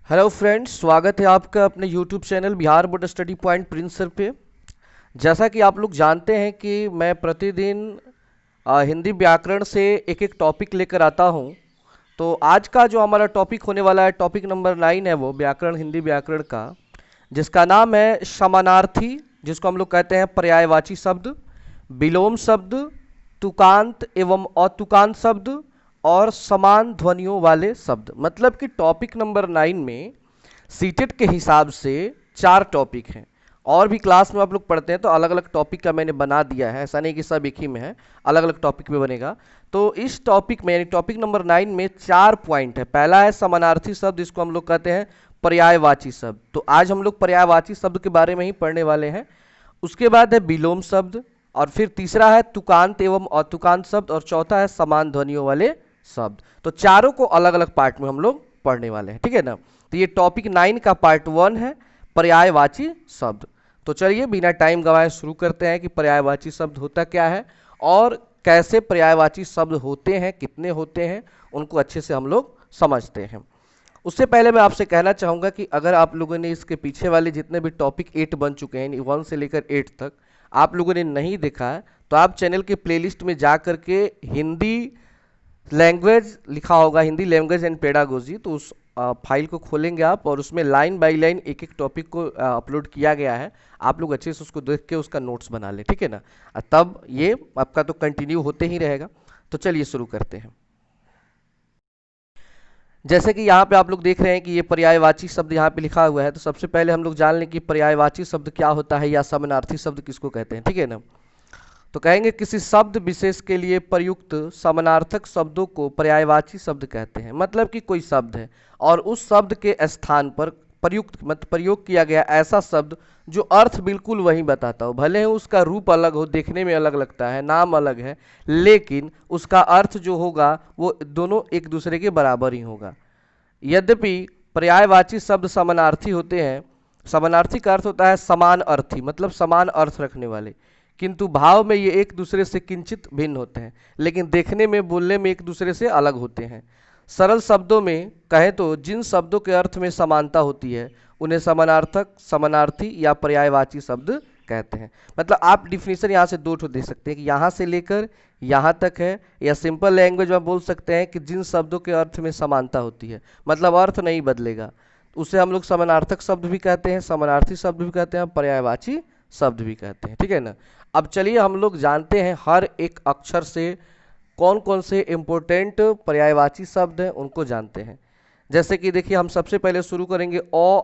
Hello friends, स्वागत है आपका अपने YouTube channel Bihar board study point Prince sir पे। जैसा कि आप लोग जानते हैं कि मैं प्रतिदिन हिंदी व्याकरण से एक एक टॉपिक लेकर आता हूं। तो आज का जो हमारा टॉपिक होने वाला है, टॉपिक नंबर 9 है, वो व्याकरण, हिंदी व्याकरण का, जिसका नाम है समानार्थी, जिसको हम लोग कहते हैं पर्यायवाची शब्द, विलोम शब्द, तुकांत एवं अतुकांत शब्द और समान ध्वनियों वाले शब्द। मतलब कि टॉपिक नंबर 9 में सीटेट के हिसाब से 4 टॉपिक हैं। और भी क्लास में आप लोग पढ़ते हैं तो अलग अलग टॉपिक का मैंने बना दिया है, ऐसा नहीं कि सब एक ही में है, अलग अलग टॉपिक में बनेगा। तो इस टॉपिक में यानी टॉपिक नंबर 9 में 4 पॉइंट है। पहला है समानार्थी शब्द, जिसको हम लोग कहते हैं पर्यायवाची शब्द। तो आज हम लोग पर्यायवाची शब्द के बारे में ही पढ़ने वाले हैं। उसके बाद है विलोम शब्द, और फिर तीसरा है तुकांत एवं अतुकांत शब्द, और चौथा है समान ध्वनियों वाले शब्द। तो चारों को अलग अलग पार्ट में हम लोग पढ़ने वाले हैं, ठीक है ना। तो ये टॉपिक 9 का पार्ट 1 है, पर्यायवाची शब्द। तो चलिए बिना टाइम गंवाए शुरू करते हैं कि पर्यायवाची शब्द होता क्या है और कैसे पर्यायवाची शब्द होते हैं, कितने होते हैं, उनको अच्छे से हम लोग समझते हैं। उससे पहले मैं आपसे कहना चाहूँगा कि अगर आप लोगों ने इसके पीछे वाले जितने भी टॉपिक 8 बन चुके हैं, 1 से लेकर 8 तक, आप लोगों ने नहीं देखा है तो आप चैनल के प्लेलिस्ट में जा करके हिंदी लैंग्वेज लिखा होगा, हिंदी लैंग्वेज एंड पेडागोजी, तो उस फाइल को खोलेंगे आप और उसमें लाइन बाय लाइन एक एक टॉपिक को अपलोड किया गया है। आप लोग अच्छे से उसको देख के उसका नोट्स बना लें, ठीक है ना। तब ये आपका तो कंटिन्यू होते ही रहेगा। तो चलिए शुरू करते हैं। जैसे कि यहाँ पे आप लोग देख रहे हैं कि ये पर्यायवाची शब्द यहाँ पे लिखा हुआ है। तो सबसे पहले हम लोग जान लें कि पर्यायवाची शब्द क्या होता है या समानार्थी शब्द किसको कहते हैं, ठीक है ना। तो कहेंगे किसी शब्द विशेष के लिए प्रयुक्त समानार्थक शब्दों को पर्यायवाची शब्द कहते हैं। मतलब कि कोई शब्द है और उस शब्द के स्थान पर प्रयुक्त मत प्रयोग किया गया ऐसा शब्द जो अर्थ बिल्कुल वही बताता हो, भले ही उसका रूप अलग हो, देखने में अलग लगता है, नाम अलग है, लेकिन उसका अर्थ जो होगा वो दोनों एक दूसरे के बराबर ही होगा। यद्यपि पर्यायवाची शब्द समानार्थी होते हैं। समानार्थी का अर्थ होता है समान अर्थी, मतलब समान अर्थ रखने वाले, किंतु भाव में ये एक दूसरे से किंचित भिन्न होते हैं, लेकिन देखने में, बोलने में एक दूसरे से अलग होते हैं। सरल शब्दों में कहें तो जिन शब्दों के अर्थ में समानता होती है उन्हें समानार्थक, समानार्थी या पर्यायवाची शब्द कहते हैं। मतलब आप डिफिनीशन यहाँ से दो ठो दे सकते हैं कि यहाँ से लेकर यहाँ तक है, या सिंपल लैंग्वेज में बोल सकते हैं कि जिन शब्दों के अर्थ में समानता होती है, मतलब अर्थ नहीं बदलेगा, उसे हम लोग समानार्थक शब्द भी कहते हैं, समानार्थी शब्द भी कहते हैं, पर्यायवाची शब्द भी कहते हैं, ठीक है ना। अब चलिए हम लोग जानते हैं हर एक अक्षर से कौन कौन से इंपॉर्टेंट पर्यायवाची शब्द हैं, उनको जानते हैं। जैसे कि देखिए, हम सबसे पहले शुरू करेंगे ओ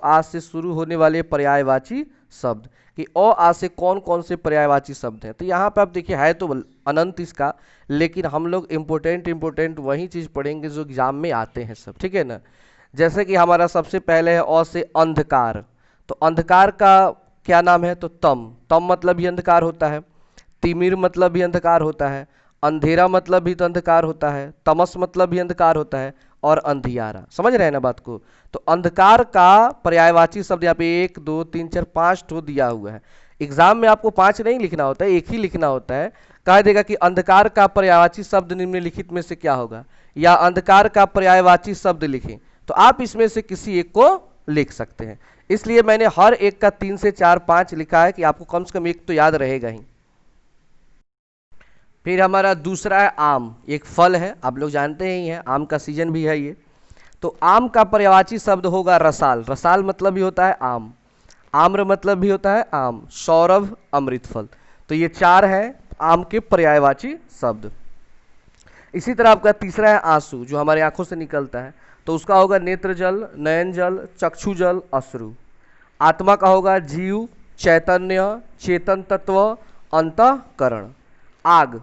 आ से शुरू होने वाले पर्यायवाची शब्द, कि ओ आ से कौन कौन से पर्यायवाची शब्द हैं। तो यहाँ पे आप देखिए है तो अनंत इसका, लेकिन हम लोग इम्पोर्टेंट वही चीज़ पढ़ेंगे जो एग्जाम में आते हैं सब, ठीक है ना। जैसे कि हमारा सबसे पहले है अ से अंधकार। तो अंधकार का क्या नाम है, तो तम। तम मतलब भी अंधकार होता है, तिमिर मतलब भी अंधकार होता है, अंधेरा मतलब भी तो अंधकार होता है, तमस मतलब भी अंधकार होता है, और अंधियारा। समझ रहे हैं ना बात को। तो अंधकार का पर्यायवाची शब्द यहाँ पे 1 2 3 4 5 ठो दिया हुआ है। एग्जाम में आपको 5 नहीं लिखना होता है, एक ही लिखना होता है। कह देगा कि अंधकार का पर्यायवाची शब्द निम्नलिखित में से क्या होगा, या अंधकार का पर्यायवाची शब्द लिखें, तो आप इसमें से किसी एक को लिख सकते हैं। इसलिए मैंने हर एक का 3 से 4 5 लिखा है कि आपको कम से कम एक तो याद रहेगा ही। फिर हमारा दूसरा है आम। एक फल है, आप लोग जानते ही हैं, आम का सीजन भी है ये। तो आम का पर्यायवाची शब्द होगा रसाल। रसाल मतलब भी होता है आम, आम्र मतलब भी होता है आम, सौरभ, अमृत फल। तो ये 4 है आम के पर्यायवाची शब्द। इसी तरह आपका तीसरा है आंसू, जो हमारे आंखों से निकलता है। तो उसका होगा नेत्र जल, नयन जल, चक्षु जल, अश्रु। आत्मा का होगा जीव, चैतन्य, चेतन तत्व, अंतःकरण। आग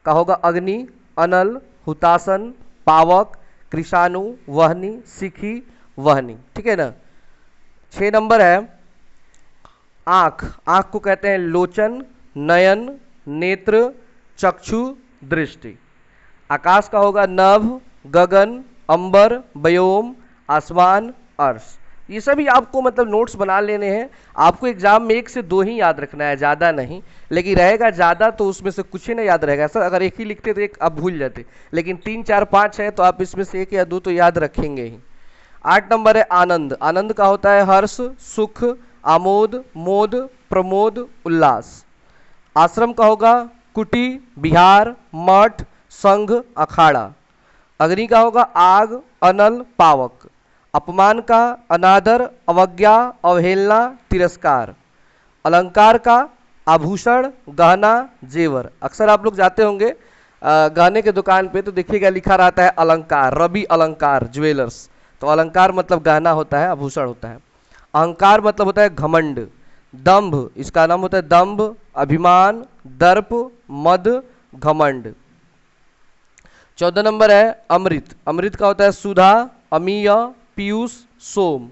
का होगा अग्नि, अनल, हुतासन, पावक, कृषाणु, वहनी, सिखी, वहनी, ठीक है ना। 6 नंबर है आँख। आँख को कहते हैं लोचन, नयन, नेत्र, चक्षु, दृष्टि। आकाश का होगा नभ, गगन, अंबर, व्योम, आसमान, अर्श। ये सभी आपको मतलब नोट्स बना लेने हैं। आपको एग्जाम में 1 से 2 ही याद रखना है, ज़्यादा नहीं। लेकिन रहेगा ज़्यादा तो उसमें से कुछ ही नहीं याद रहेगा। सर अगर एक ही लिखते तो एक आप भूल जाते, लेकिन 3 4 5 है तो आप इसमें से 1 या 2 तो याद रखेंगे ही। 8 नंबर है आनंद। आनंद का होता है हर्ष, सुख, आमोद, मोद, प्रमोद, उल्लास। आश्रम का होगा कुटी, विहार, मठ, संघ, अखाड़ा। अग्नि का होगा आग, अनल, पावक। अपमान का अनादर, अवज्ञा, अवहेलना, तिरस्कार। अलंकार का आभूषण, गहना, जेवर। अक्सर आप लोग जाते होंगे गहने के दुकान पे तो देखिएगा लिखा रहता है अलंकार, रवि अलंकार ज्वेलर्स। तो अलंकार मतलब गहना होता है, आभूषण होता है। अहंकार मतलब होता है घमंड। दंभ, इसका नाम होता है दंभ, अभिमान, दर्प, मद, घमंड। 14 नंबर है अमृत। अमृत का होता है सुधा, अमीय, पीयूष, सोम।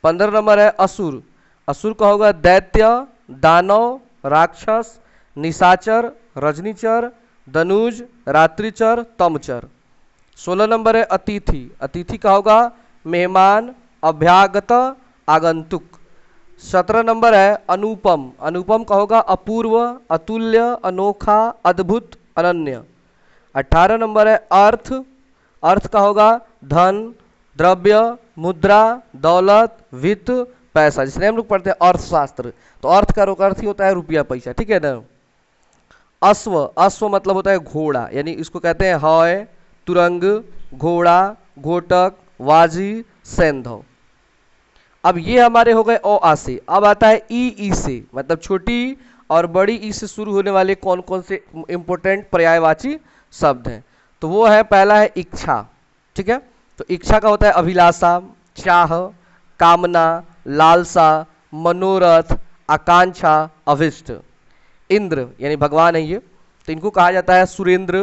15 नंबर है असुर। असुर का होगा दैत्य, दानव, राक्षस, निशाचर, रजनीचर, धनुज, रात्रिचर, तमचर। 16 नंबर है अतिथि। अतिथि का होगा मेहमान, अभ्यागत, आगंतुक। 17 नंबर है अनुपम। अनुपम का होगा अपूर्व, अतुल्य, अनोखा, अद्भुत, अनन्य। 18 नंबर है अर्थ। अर्थ का होगा धन, द्रव्य, मुद्रा, दौलत, वित्त, पैसा, जिसने हम लोग पढ़ते हैं अर्थशास्त्र। तो अर्थ का अर्थ ही होता है रुपया पैसा, ठीक है ना। अश्व, अश्व मतलब होता है घोड़ा, यानी इसको कहते हैं हय, तुरंग, घोड़ा, घोटक, वाजी, सैंधव। अब ये हमारे हो गए ओ आ से। अब आता है ई से, मतलब छोटी और बड़ी ई से शुरू होने वाले कौन कौन से इंपोर्टेंट पर्यायवाची शब्द हैं। तो वो है, पहला है इच्छा, ठीक है। तो इच्छा का होता है अभिलाषा, चाह, कामना, लालसा, मनोरथ, आकांक्षा, अभिष्ट। इंद्र यानी भगवान है ये, तो इनको कहा जाता है सुरेंद्र,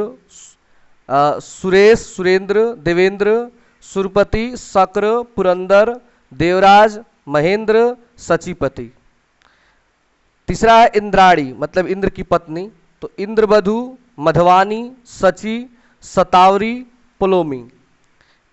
सुरेश, सुरेंद्र, देवेंद्र, सुरपति, शक्र, पुरंदर, देवराज, महेंद्र, सचिपति। तीसरा है इंद्राणी, मतलब इंद्र की पत्नी। तो इंद्रवधु, मधवानी, सची, सतावरी, पुलोमी।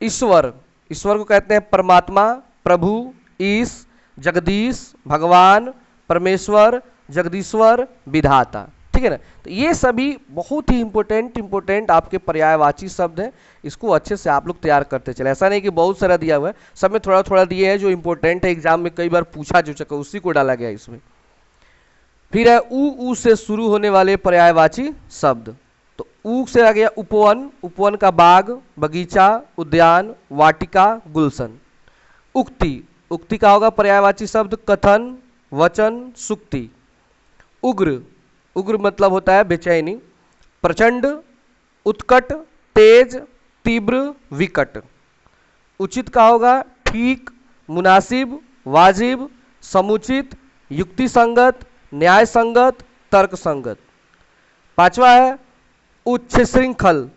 ईश्वर, ईश्वर को कहते हैं परमात्मा, प्रभु, ईश, जगदीश, भगवान, परमेश्वर, जगदीश्वर, विधाता, ठीक है ना। तो ये सभी बहुत ही इंपोर्टेंट आपके पर्यायवाची शब्द हैं। इसको अच्छे से आप लोग तैयार करते चले। ऐसा नहीं कि बहुत सारा दिया हुआ है, सब में थोड़ा थोड़ा दिए हैं जो इंपोर्टेंट है, एग्जाम में कई बार पूछा जो चक्कर उसी को डाला गया इसमें। फिर है ऊ से शुरू होने वाले पर्यायवाची शब्द। तो ऊ से आ गया उपवन। उपवन का बाग, बगीचा, उद्यान, वाटिका, गुलशन। उक्ति, उक्ति का होगा पर्यायवाची शब्द कथन, वचन, सुक्ति। उग्र, उग्र मतलब होता है बेचैनी। प्रचंड, उत्कट, तेज, तीव्र, विकट। उचित का होगा ठीक, मुनासिब, वाजिब, समुचित, युक्ति संगत, न्याय संगत, तर्क संगत। पांचवा है उच्च श्रृंखल।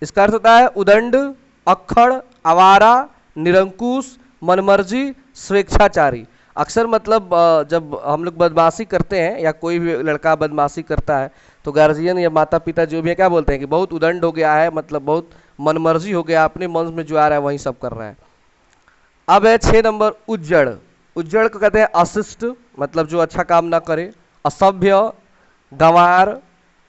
इसका अर्थ होता है उदंड, अक्खड़, आवारा, निरंकुश, मनमर्जी, स्वेच्छाचारी। अक्सर मतलब जब हम लोग बदमाशी करते हैं या कोई भी लड़का बदमाशी करता है तो गार्जियन या माता पिता जो भी है क्या बोलते हैं कि बहुत उदंड हो गया है, मतलब बहुत मनमर्जी हो गया, अपने मन में जो आ रहा है वही सब कर रहा है। अब है 6 नंबर उज्जड़। उज्जड़ को कहते हैं अशिष्ट, मतलब जो अच्छा काम ना करे। असभ्य, गंवार,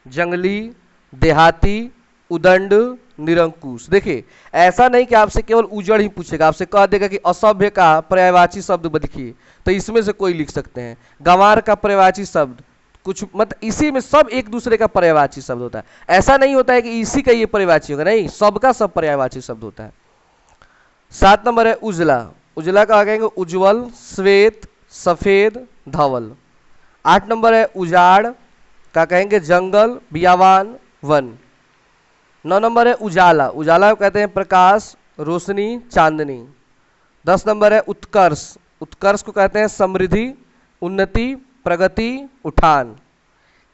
जंगली, देहाती, उदंड, निरंकुश। देखिए ऐसा नहीं कि आपसे केवल उजड़ ही पूछेगा, आपसे कह देगा कि असभ्य का पर्यायवाची शब्द लिखिए, तो इसमें से कोई लिख सकते हैं। गंवार का पर्यायवाची शब्द कुछ, मतलब इसी में सब एक दूसरे का पर्यायवाची शब्द होता है। ऐसा नहीं होता है कि इसी का ये पर्यायवाची होगा, नहीं, सबका सब पर्यायवाची शब्द होता है। 7 नंबर है उजला। उजला का कहेंगे उज्जवल, श्वेत, सफेद, धवल। 8 नंबर है उजाड़ का कहेंगे जंगल, बियावान, वन। 9 नंबर है उजाला। उजाला को कहते हैं प्रकाश, रोशनी, चांदनी। 10 नंबर है उत्कर्ष। उत्कर्ष को कहते हैं समृद्धि, उन्नति, प्रगति, उठान।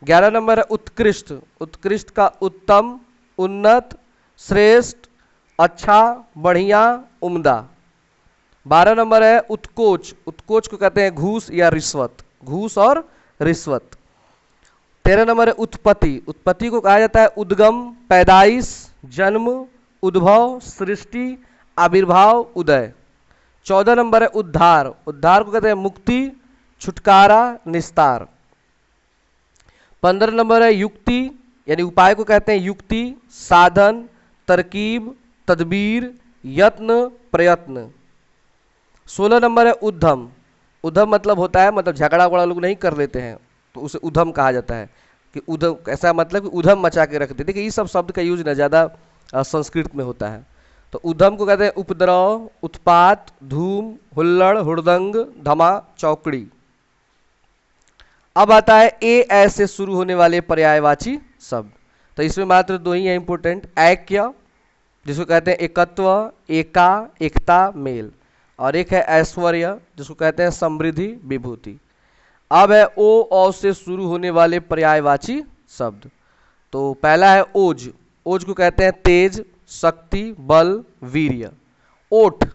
11 नंबर है उत्कृष्ट। उत्कृष्ट का उत्तम, उन्नत, श्रेष्ठ, अच्छा, बढ़िया, उम्दा। 12 नंबर है उत्कोच। उत्कोच को कहते हैं घूस या रिश्वत, घूस और रिश्वत। 13 नंबर है उत्पत्ति। उत्पत्ति को कहा जाता है उद्गम, पैदाइश, जन्म, उद्भव, सृष्टि, आविर्भाव, उदय। 14 नंबर है उद्धार। उद्धार को कहते हैं मुक्ति, छुटकारा, निस्तार। 15 नंबर है युक्ति, यानी उपाय को कहते हैं युक्ति, साधन, तरकीब, तदबीर, यत्न, प्रयत्न। 16 नंबर है उद्धम। उद्धम मतलब होता है, मतलब झगड़ा वगड़ा लोग नहीं कर लेते हैं तो उसे उद्धम कहा जाता है, कि उद्धम ऐसा मतलब कि उद्धम मचा के रख दे। देखिए ये सब शब्द का यूज ना ज़्यादा संस्कृत में होता है। तो उद्धम को कहते हैं उपद्रव, उत्पात, धूम, हुल्लड़, हुड़दंग, धमा, चौकड़ी। अब आता है ए ऐसे शुरू होने वाले पर्यायवाची शब्द। तो इसमें मात्र दो ही है इंपोर्टेंट, ऐक्य जिसको कहते हैं एकत्व, एका, एकता, मेल, और एक है ऐश्वर्य जिसको कहते हैं समृद्धि, विभूति। अब है ओ औ से शुरू होने वाले पर्यायवाची शब्द। तो पहला है ओज। ओज को कहते हैं तेज, शक्ति, बल, वीर्य। ओठ,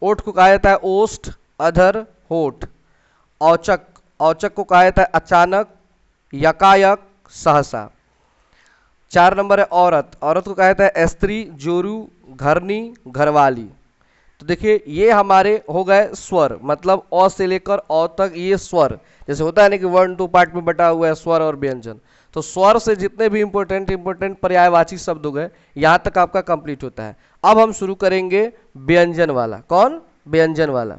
ओठ को कहा जाता है ओष्ठ, अधर, होठ। औचक, औचक को कहा जाता है अचानक, यकायक, सहसा। 4 नंबर है औरत। औरत को कहा जाता है स्त्री, जोरू, घरनी, घरवाली। तो देखिए ये हमारे हो गए स्वर, मतलब अ से लेकर अ तक ये स्वर, जैसे होता है ना कि 1 2 पार्ट में बटा हुआ है स्वर और व्यंजन। तो स्वर से जितने भी इंपोर्टेंट पर्यायवाची शब्द हो गए यहाँ तक आपका कंप्लीट होता है। अब हम शुरू करेंगे व्यंजन वाला। कौन? व्यंजन वाला।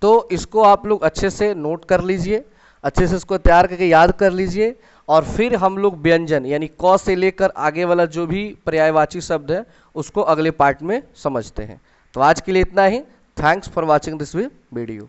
तो इसको आप लोग अच्छे से नोट कर लीजिए, अच्छे से इसको तैयार करके याद कर लीजिए, और फिर हम लोग व्यंजन यानी क से लेकर आगे वाला जो भी पर्यायवाची शब्द है उसको अगले पार्ट में समझते हैं। तो आज के लिए इतना ही। Thanks for watching this video.